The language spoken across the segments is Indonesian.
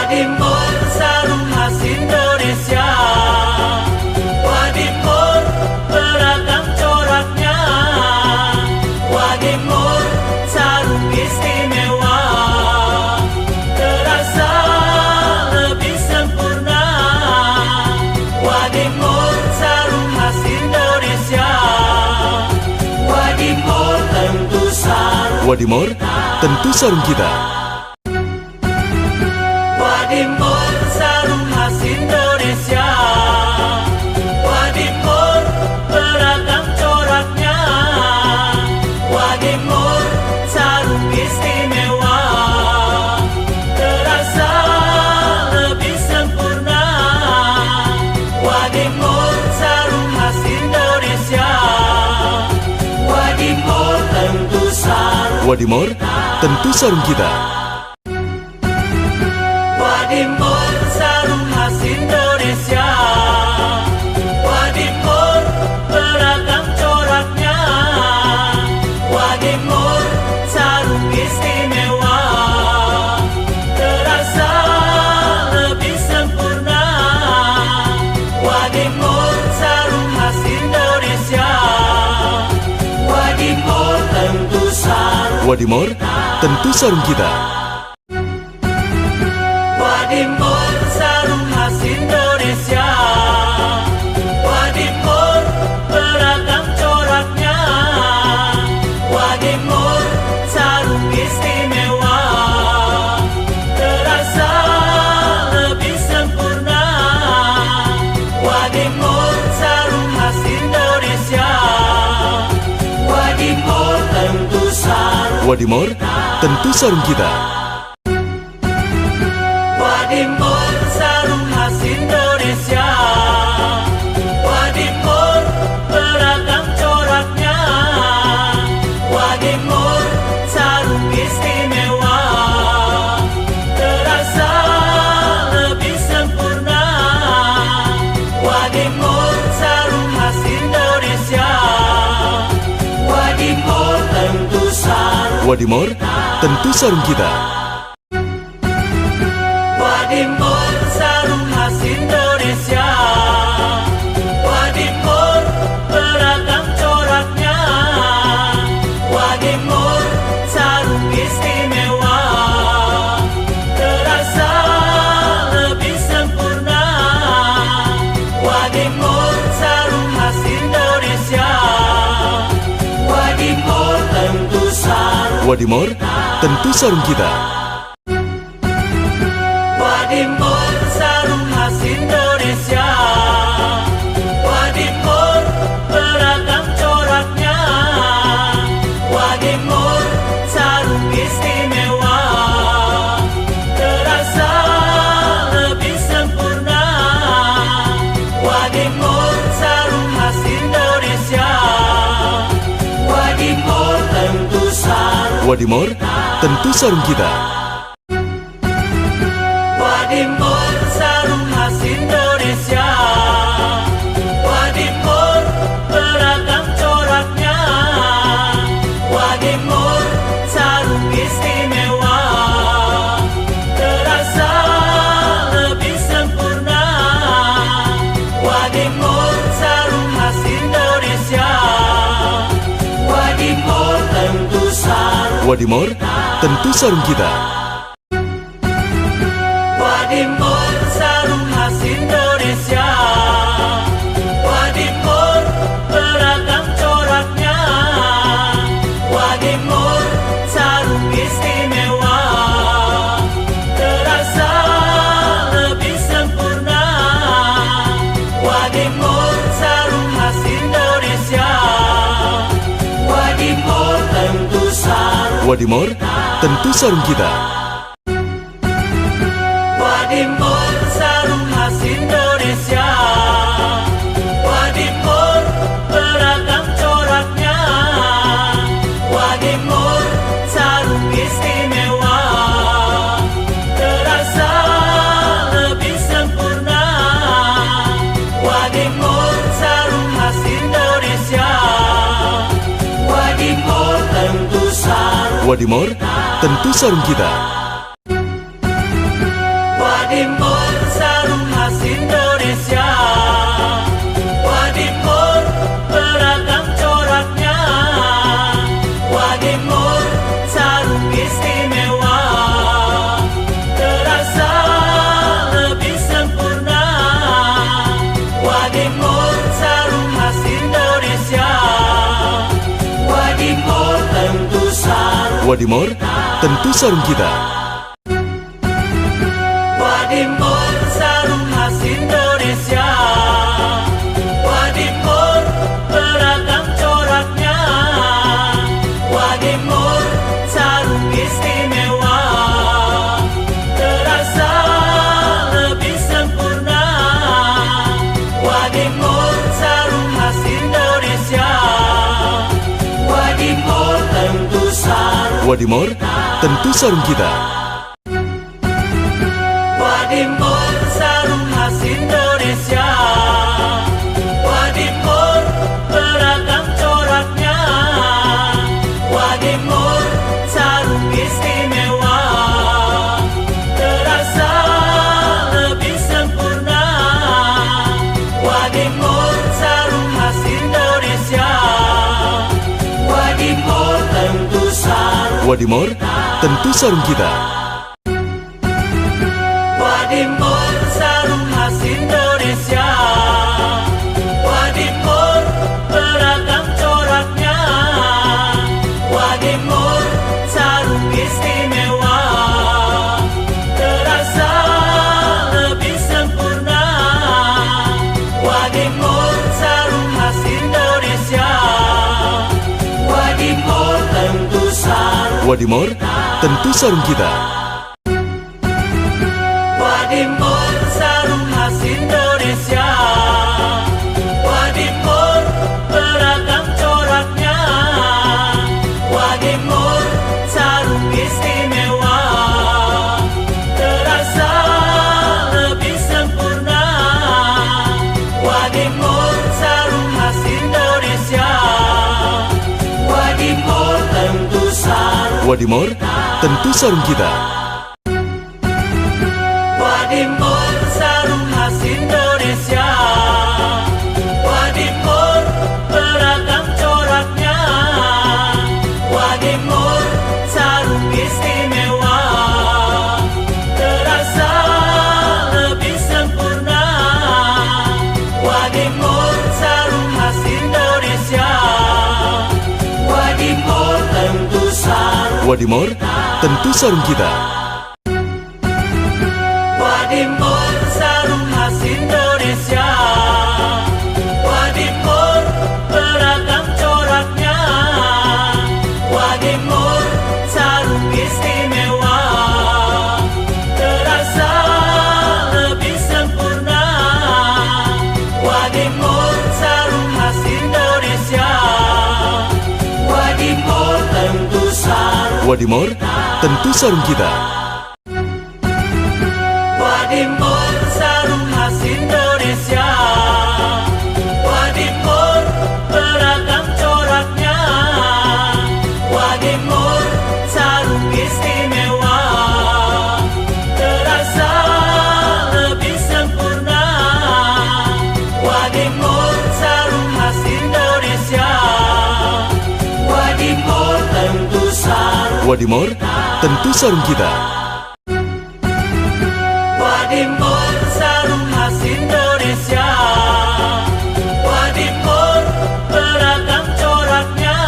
Wadimor sarung khas Indonesia. Wadimor beragam coraknya. Wadimor sarung istimewa, terasa lebih sempurna. Wadimor sarung khas Indonesia. Wadimor tentu sarung. Wadimor tentu sarung kita. Wadimor sarung khas Indonesia. Wadimor beragam coraknya. Wadimor sarung istimewa, terasa lebih sempurna. Wadimor sarung khas Indonesia. Wadimor tentu sarung. Wadimor tentu sarung kita. Wadimor sarung khas Indonesia. Wadimor beragam coraknya. Wadimor sarung istimewa, terasa lebih sempurna. Wadimor sarung khas Indonesia. Wadimor tentu sarung. Wadimor tentu sarung kita. Wadimor sarung khas Indonesia. Wadimor beragam coraknya. Wadimor sarung istimewa, terasa lebih sempurna. Wadimor sarung khas Indonesia. Wadimor tentu sarung. Wadimor tentu sarung kita. Wadimor sarung khas Indonesia. Wadimor beragam coraknya. Wadimor sarung istimewa, terasa lebih sempurna. Wadimor sarung khas Indonesia. Wadimor tentu sarung. Wadimor tentu sarung kita. Wadimor sarung khas Indonesia. Wadimor beragam coraknya. Wadimor sarung istimewa, terasa lebih sempurna. Wadimor sarung khas Indonesia. Wadimor tentu sarung. Wadimor tentu sarung kita. Wadimor sarung khas Indonesia. Wadimor beragam coraknya. Wadimor sarung istimewa, terasa lebih sempurna. Wadimor sarung khas Indonesia. Wadimor tentu sarung. Wadimor tentu sarung kita. Wadimor sarung khas Indonesia. Wadimor beragam coraknya. Wadimor sarung istimewa, terasa lebih sempurna. Wadimor sarung khas Indonesia. Wadimor tentu sarung. Wadimor tentu sarung kita. Wadimor sarung khas Indonesia. Wadimor beragam coraknya. Wadimor sarung istimewa, terasa lebih sempurna. Wadimor sarung khas Indonesia. Wadimor tentu sarung. Wadimor tentu sarung kita. Wadimor sarung khas Indonesia. Wadimor beragam coraknya. Wadimor sarung istimewa, terasa lebih sempurna. Wadimor sarung khas Indonesia. Wadimor tentu sarung. Wadimor tentu sarung kita. Wadimor, tentu sarung kita. Wadimor sarung khas Indonesia. Wadimor beragam coraknya. Wadimor sarung istimewa, terasa lebih sempurna. Wadimor sarung khas Indonesia. Wadimor tentu sarung. Wadimor, tentu sarung kita. Wadimor sarung khas Indonesia. Wadimor beragam coraknya. Wadimor sarung istimewa, terasa lebih sempurna. Wadimor sarung khas Indonesia. Wadimor tentu sarung. Wadimor, tentu sarung kita. Wadimor sarung khas Indonesia. Wadimor beragam coraknya. Wadimor sarung istimewa, terasa lebih sempurna. Wadimor sarung khas Indonesia. Wadimor tentu sarung. Wadimor, tentu sarung kita. Wadimor sarung khas Indonesia. Wadimor beragam coraknya. Wadimor sarung istimewa, terasa lebih sempurna. Wadimor sarung khas Indonesia. Wadimor tentu sarung. Wadimor, tentu sarung kita. Wadimor sarung khas Indonesia. Wadimor beragam coraknya. Wadimor sarung istimewa, terasa lebih sempurna. Wadimor sarung khas Indonesia. Wadimor tentu sarung. Wadimor, tentu sarung kita. Wadimor sarung khas Indonesia. Wadimor beragam coraknya. Wadimor sarung istimewa, terasa lebih sempurna. Wadimor sarung khas Indonesia. Wadimor tentu sarung. Wadimor, tentu sarung kita. Wadimor sarung khas Indonesia. Wadimor beragam coraknya. Wadimor sarung istimewa, terasa lebih sempurna. Wadimor sarung khas Indonesia. Wadimor tentu sarung. Wadimor, tentu sarung kita. Wadimor sarung khas Indonesia. Wadimor beragam coraknya.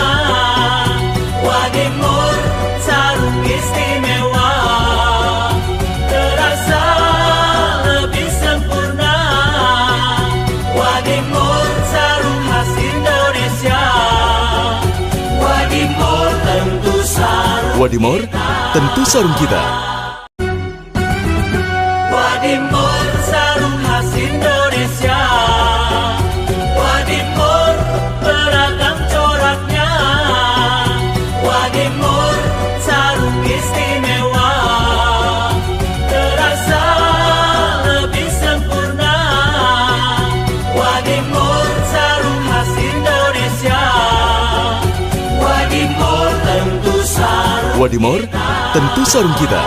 Wadimor sarung istimewa, terasa lebih sempurna. Wadimor sarung khas Indonesia. Wadimor tentu sarung. Wadimor, tentu sarung kita. Wadimor sarung khas Indonesia. Wadimor beragam coraknya. Wadimor sarung istimewa, terasa lebih sempurna. Wadimor sarung khas Indonesia. Wadimor tentu sarung. Wadimor, tentu sarung kita.